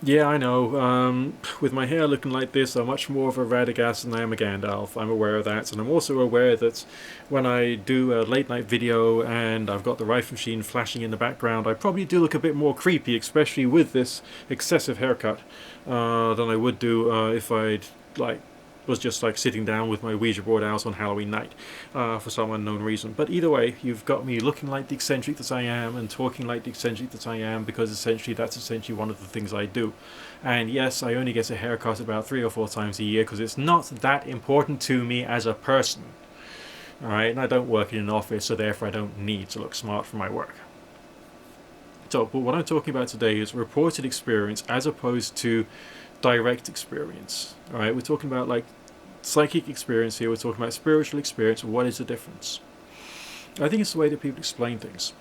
Yeah, I know. With my hair looking like this, I'm much more of a Radagast than I am a Gandalf. I'm aware of that, and I'm also aware that when I do a late night video and I've got the rifle machine flashing in the background, I probably do look a bit more creepy, especially with this excessive haircut, than I would do if I'd like was just like sitting down with my Ouija board out on Halloween night for some unknown reason. But either way, you've got me looking like the eccentric that I am and talking like the eccentric that I am because essentially that's essentially one of the things I do. And yes, I only get a haircut about 3 or 4 times a year because it's not that important to me as a person. Alright, and I don't work in an office, so therefore I don't need to look smart for my work. So, but what I'm talking about today is reported experience as opposed to direct experience. Alright, we're talking about like psychic experience here, we're talking about spiritual experience. What is the difference? I think it's the way that people explain things.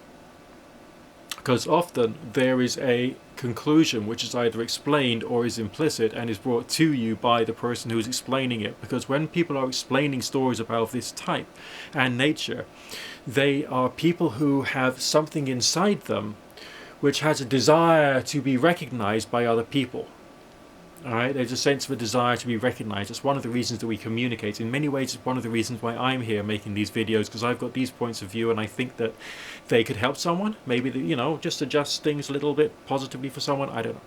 Because often there is a conclusion which is either explained or is implicit and is brought to you by the person who is explaining it. Because when people are explaining stories about this type and nature, they are people who have something inside them which has a desire to be recognized by other people. Alright, there's a sense of a desire to be recognized. It's one of the reasons that we communicate. In many ways, it's one of the reasons why I'm here making these videos, because I've got these points of view and I think that they could help someone. Maybe, just adjust things a little bit positively for someone. I don't know.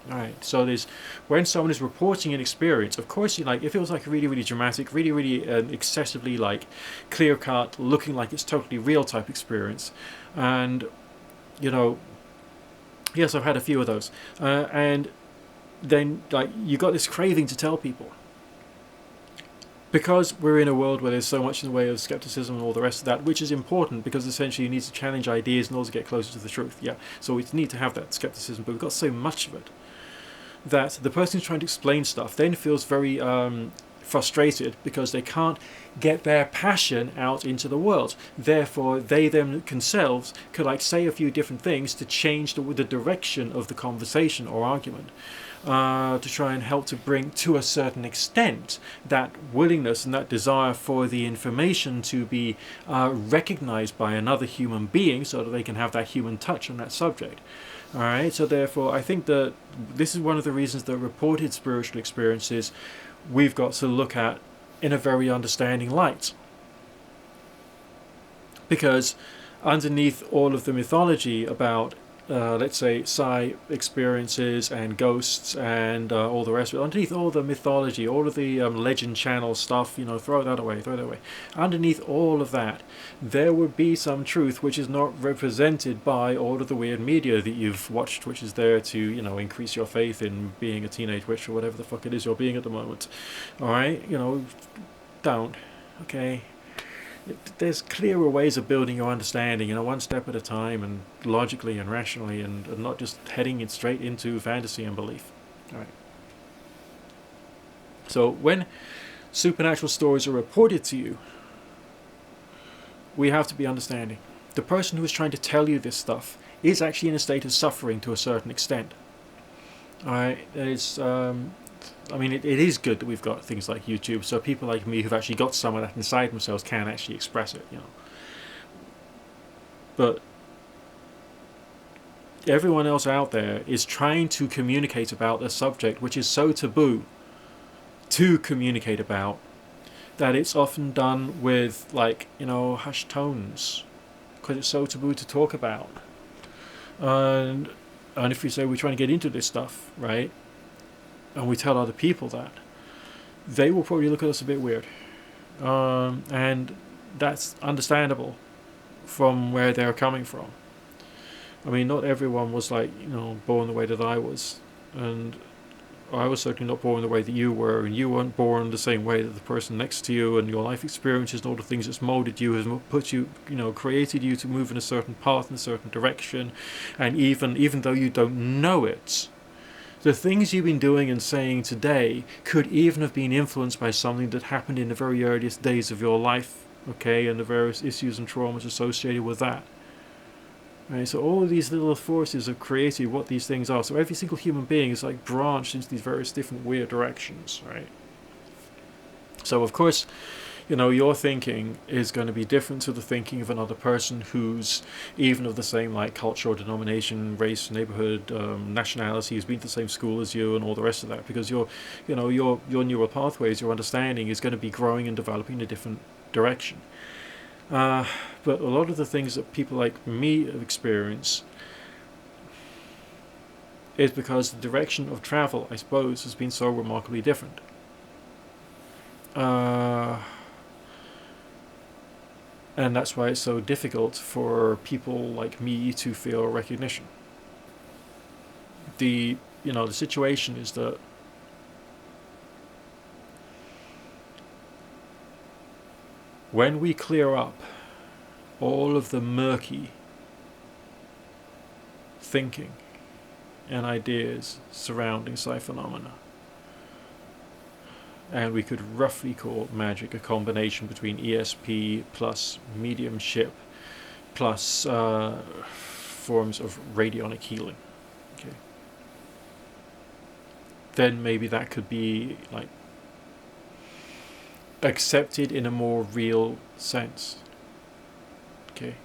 Alright, so there's when someone is reporting an experience, of course, if it was like really, really dramatic, really, really excessively like clear cut, looking like it's totally real type experience, and yes, I've had a few of those, and then like you got this craving to tell people because we're in a world where there's so much in the way of skepticism and all the rest of that, which is important because essentially you need to challenge ideas in order to get closer to the truth. Yeah, so we need to have that skepticism, but we've got so much of it that the person who's trying to explain stuff then feels very frustrated because they can't get their passion out into the world. Therefore, they themselves could like say a few different things to change the direction of the conversation or argument. To try and help to bring to a certain extent that willingness and that desire for the information to be recognized by another human being so that they can have that human touch on that subject. Alright, so therefore I think that this is one of the reasons that reported spiritual experiences we've got to look at in a very understanding light. Because underneath all of the mythology about let's say psi experiences and ghosts and all the rest of it, underneath all the mythology, all of the legend channel stuff, throw that away, underneath all of that there would be some truth which is not represented by all of the weird media that you've watched, which is there to increase your faith in being a teenage witch or whatever the fuck it is you're being at the moment. Alright, don't, okay? There's clearer ways of building your understanding, one step at a time, and logically and rationally, and not just heading it straight into fantasy and belief. All right. So when supernatural stories are reported to you, we have to be understanding. The person who is trying to tell you this stuff is actually in a state of suffering to a certain extent. All right. It is good that we've got things like YouTube, so people like me who've actually got some of that inside themselves can actually express it, But everyone else out there is trying to communicate about a subject which is so taboo to communicate about that it's often done with hushed tones because it's so taboo to talk about. And if we say we're trying to get into this stuff, right? And we tell other people that, they will probably look at us a bit weird. And that's understandable from where they're coming from. Not everyone was born the way that I was. And I was certainly not born the way that you were, and you weren't born the same way that the person next to you, and your life experiences and all the things that's molded you has put you, created you to move in a certain path, in a certain direction. And even though you don't know it, the things you've been doing and saying today could even have been influenced by something that happened in the very earliest days of your life, okay, and the various issues and traumas associated with that. Right, so all of these little forces have created what these things are. So every single human being is branched into these various different weird directions, right? So of course, you know, your thinking is going to be different to the thinking of another person who's even of the same like culture or denomination, race, neighborhood, nationality, who's been to the same school as you, and all the rest of that. Because your neural pathways, your understanding is going to be growing and developing in a different direction. But a lot of the things that people like me experience is because the direction of travel, I suppose, has been so remarkably different. And that's why it's so difficult for people like me to feel recognition. The situation is that when we clear up all of the murky thinking and ideas surrounding psi phenomena, and we could roughly call magic a combination between ESP plus mediumship plus forms of radionic healing. Okay. Then maybe that could be like accepted in a more real sense. Okay.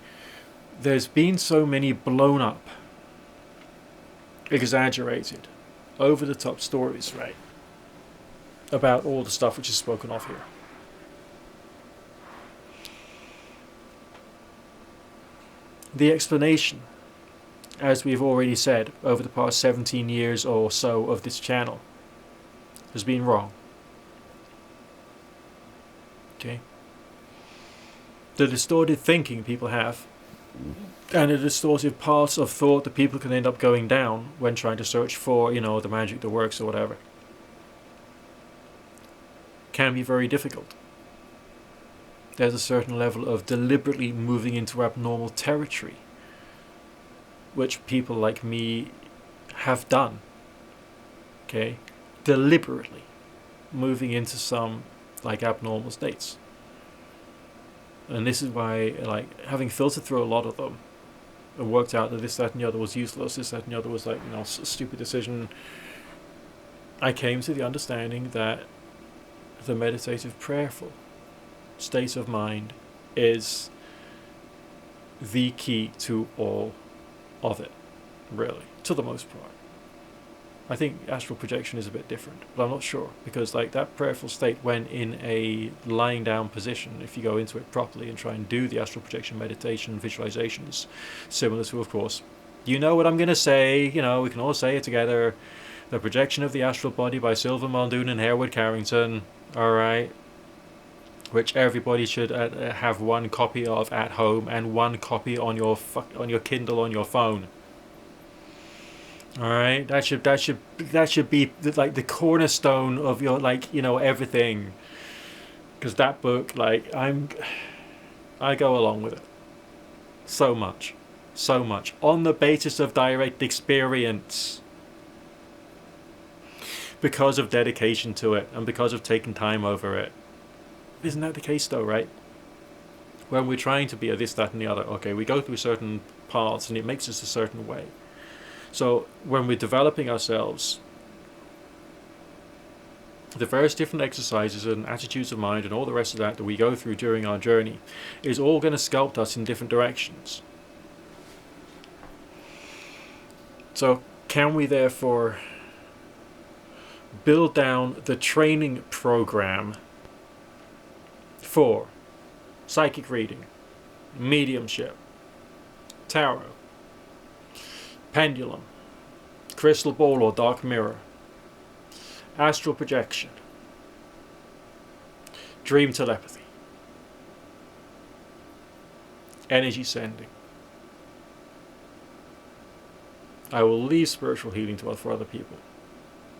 There's been so many blown up, exaggerated, over the top stories, right, about all the stuff which is spoken of here. The explanation, as we've already said, over the past 17 years or so of this channel, has been wrong. Okay? The distorted thinking people have, and the distorted paths of thought that people can end up going down when trying to search for, the magic that works or whatever, can be very difficult. There's a certain level of deliberately moving into abnormal territory, which people like me have done. Okay? Deliberately moving into some like abnormal states. And this is why, like, having filtered through a lot of them and worked out that this, that, and the other was useless, this, that, and the other was like, a stupid decision, I came to the understanding that the meditative, prayerful state of mind is the key to all of it, really, to the most part. I think astral projection is a bit different, but I'm not sure, because like that prayerful state, when in a lying down position, if you go into it properly and try and do the astral projection meditation visualizations, similar to, of course, you know what I'm going to say, we can all say it together, The Projection of the Astral Body by Sylvan Muldoon and Hereward Carrington, alright, which everybody should have one copy of at home and one copy on your Kindle on your phone. All right, that should be like the cornerstone of your everything, because that book, I go along with it so much on the basis of direct experience, because of dedication to it and because of taking time over it. Isn't that the case though, right? When we're trying to be a this, that, and the other, okay, we go through certain paths and it makes us a certain way. So when we're developing ourselves, the various different exercises and attitudes of mind and all the rest of that we go through during our journey is all going to sculpt us in different directions. So can we therefore build down the training program for psychic reading, mediumship, tarot, pendulum, crystal ball or dark mirror, astral projection, dream telepathy, energy sending? I will leave spiritual healing for other people.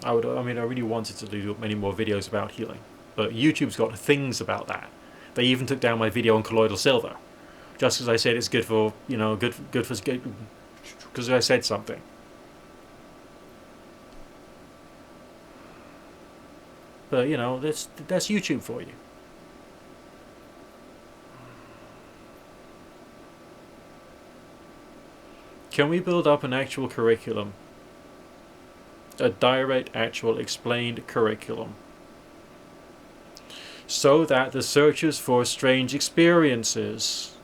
I really wanted to do many more videos about healing, but YouTube's got things about that. They even took down my video on colloidal silver, just because I said it's good for, because I said something. But that's YouTube for you. Can we build up an actual curriculum, a direct, actual, explained curriculum so that the searchers for strange experiences,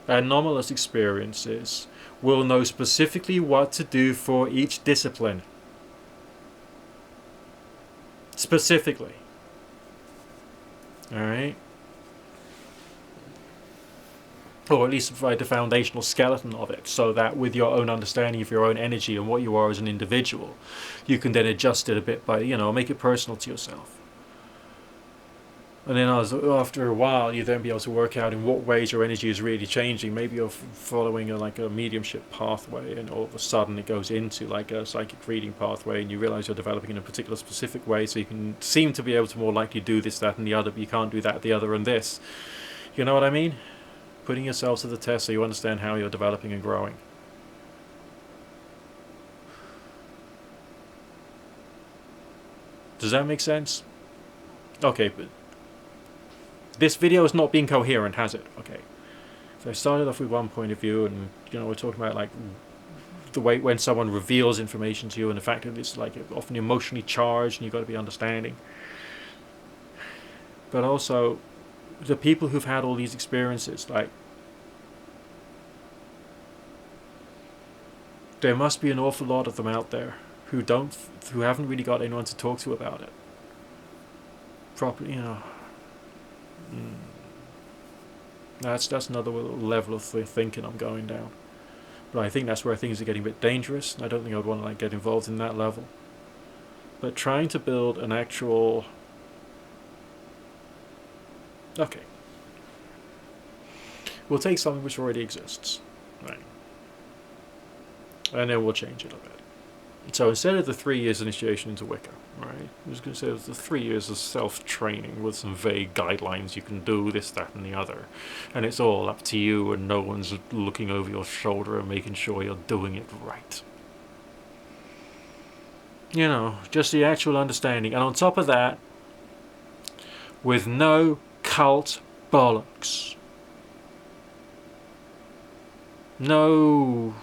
anomalous experiences, will know specifically what to do for each discipline. Specifically. Alright? Or at least provide the foundational skeleton of it, so that with your own understanding of your own energy and what you are as an individual, you can then adjust it a bit by, make it personal to yourself. And then after a while, you then be able to work out in what ways your energy is really changing. Maybe you're following a mediumship pathway, and all of a sudden it goes into like a psychic reading pathway, and you realize you're developing in a particular specific way, so you can seem to be able to more likely do this, that, and the other, but you can't do that, the other, and this. You know what I mean? Putting yourself to the test so you understand how you're developing and growing. Does that make sense? Okay, but this video is not being coherent, has it? Okay. So I started off with one point of view, and we're talking about like the way when someone reveals information to you, and the fact that it's like often emotionally charged, and you've got to be understanding. But also, the people who've had all these experiences, like, there must be an awful lot of them out there who haven't really got anyone to talk to about it properly, That's another level of thinking I'm going down. But I think that's where things are getting a bit dangerous. I don't think I'd want to get involved in that level. But trying to build an actual... Okay. We'll take something which already exists. Right. And then we'll change it a bit. So instead of the 3 years initiation into Wicca, right, I'm just going to say it's the 3 years of self-training with some vague guidelines. You can do this, that, and the other. And it's all up to you, and no one's looking over your shoulder and making sure you're doing it right. Just the actual understanding. And on top of that, with no cult bollocks. No...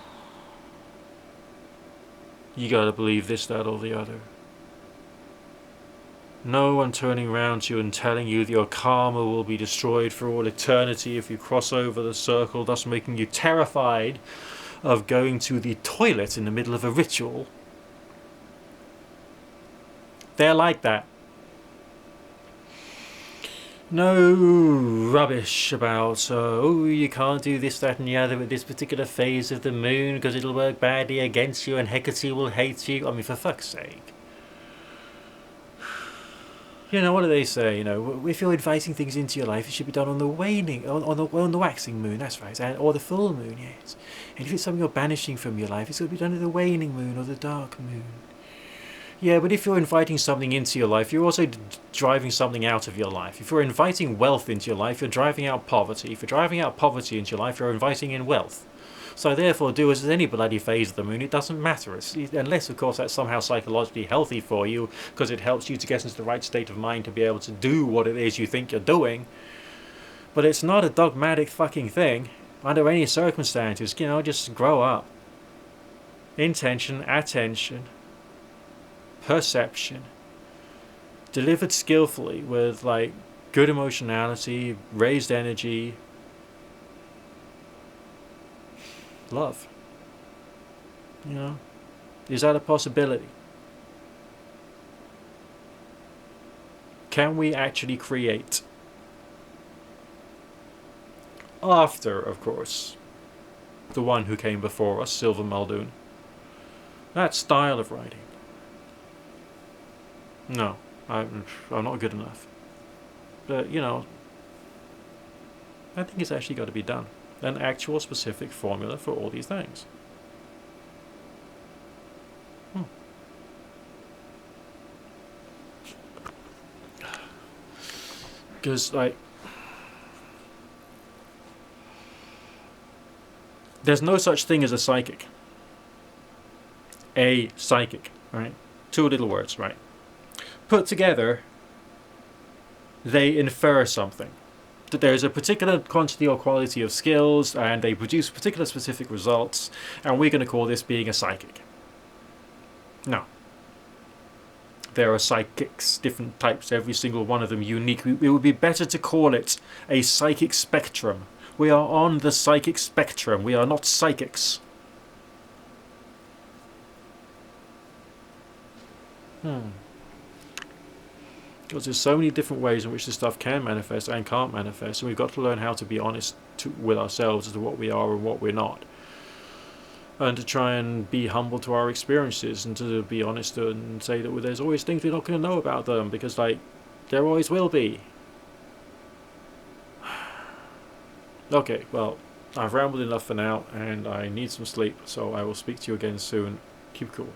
you gotta believe this, that, or the other. No one turning around to you and telling you that your karma will be destroyed for all eternity if you cross over the circle, thus making you terrified of going to the toilet in the middle of a ritual. They're like that. No rubbish about, you can't do this, that, and the other at this particular phase of the moon because it'll work badly against you and Hecate will hate you. I mean, for fuck's sake. What do they say? If you're inviting things into your life, it should be done on the waning, on the waxing moon, that's right, or the full moon, yes. And if it's something you're banishing from your life, it's got to be done at the waning moon or the dark moon. Yeah, but if you're inviting something into your life, you're also driving something out of your life. If you're inviting wealth into your life, you're driving out poverty. If you're driving out poverty into your life, you're inviting in wealth. So therefore, do as any bloody phase of the moon, it doesn't matter. Unless, of course, that's somehow psychologically healthy for you, because it helps you to get into the right state of mind to be able to do what it is you think you're doing. But it's not a dogmatic fucking thing. Under any circumstances, just grow up. Intention, attention, perception, delivered skillfully with good emotionality, raised energy, love. Is that a possibility? Can we actually create? After, of course, the one who came before us, Silver Muldoon. That style of writing. No, I'm not good enough. But, I think it's actually got to be done. An actual specific formula for all these things. Because, there's no such thing as a psychic. A psychic, right? Two little words, right? Put together, they infer something. That there's a particular quantity or quality of skills, and they produce particular specific results, and we're going to call this being a psychic. No. there are psychics, different types, every single one of them unique. It would be better to call it a psychic spectrum. We are on the psychic spectrum. We are not psychics. Because there's so many different ways in which this stuff can manifest and can't manifest, and we've got to learn how to be honest with ourselves as to what we are and what we're not. And to try and be humble to our experiences, and to be honest and say that there's always things we're not going to know about them, because like there always will be. Okay, well, I've rambled enough for now and I need some sleep, so I will speak to you again soon. Keep cool.